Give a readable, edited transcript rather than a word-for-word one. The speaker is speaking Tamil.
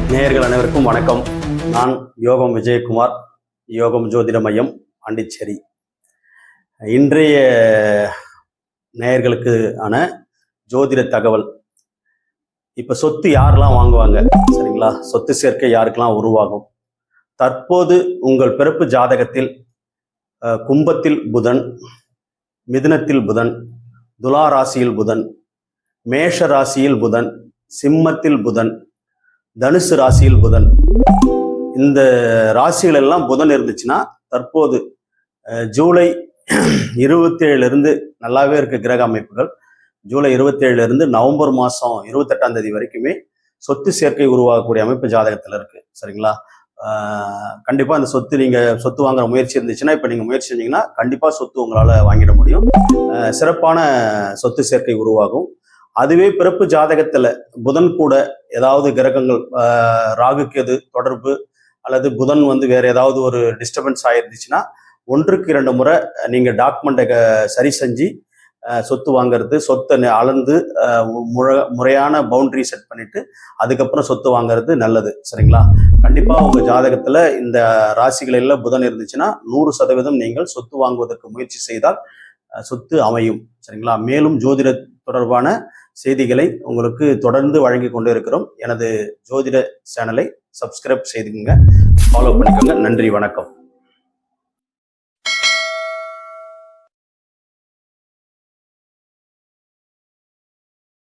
நேயர்கள் அனைவருக்கும் வணக்கம். நான் யோகம் விஜயகுமார், யோகம் ஜோதிட மையம், பாண்டிச்சேரி. இன்றைய நேயர்களுக்கு ஆன ஜோதிட தகவல். இப்ப சொத்து யாரெல்லாம் வாங்குவாங்க, சரிங்களா? சொத்து சேர்க்கை யாருக்கெல்லாம் உருவாகும்? தற்போது உங்கள் பிறப்பு ஜாதகத்தில் கும்பத்தில் புதன், மிதுனத்தில் புதன், துலா ராசியில் புதன், மேஷ ராசியில் புதன், சிம்மத்தில் புதன், தனுசு ராசியில் புதன், இந்த ராசிகள் எல்லாம் புதன் இருந்துச்சுன்னா தற்போது ஜூலை 27 நல்லாவே இருக்க கிரக அமைப்புகள். ஜூலை 27 நவம்பர் மாதம் 28 வரைக்குமே சொத்து சேர்க்கை உருவாகக்கூடிய அமைப்பு ஜாதகத்தில் இருக்கு, சரிங்களா? கண்டிப்பா அந்த சொத்து, நீங்க சொத்து வாங்குற முயற்சி இருந்துச்சுன்னா இப்ப நீங்க முயற்சி செஞ்சீங்கன்னா கண்டிப்பா சொத்து உங்களால வாங்கிட முடியும். சிறப்பான சொத்து சேர்க்கை உருவாகும். அதுவே பிறப்பு ஜாதகத்துல புதன் கூட ஏதாவது கிரகங்கள், ராகு கேது தொடர்பு அல்லது புதன் வேற ஏதாவது ஒரு டிஸ்டர்பன்ஸ் ஆயிருந்துச்சுன்னா 1க்கு 2 முறை நீங்க டாக்குமெண்ட்டை சரி செஞ்சு சொத்து வாங்குறது, சொத்தை அளந்து முறையான பவுண்டரி செட் பண்ணிட்டு அதுக்கப்புறம் சொத்து வாங்குறது நல்லது, சரிங்களா? கண்டிப்பா உங்க ஜாதகத்துல இந்த ராசிகளில் புதன் இருந்துச்சுன்னா 100% நீங்கள் சொத்து வாங்குவதற்கு முயற்சி செய்தால் சொத்து அமையும், சரிங்களா? மேலும் ஜோதிட தொடர்பான செய்திகளை உங்களுக்கு தொடர்ந்து வழங்கி கொண்டு இருக்கிறோம். எனது ஜோதிட சேனலை சப்ஸ்கிரைப் செய்துங்க, ஃபாலோ பண்ணிக்கோங்க. நன்றி, வணக்கம்.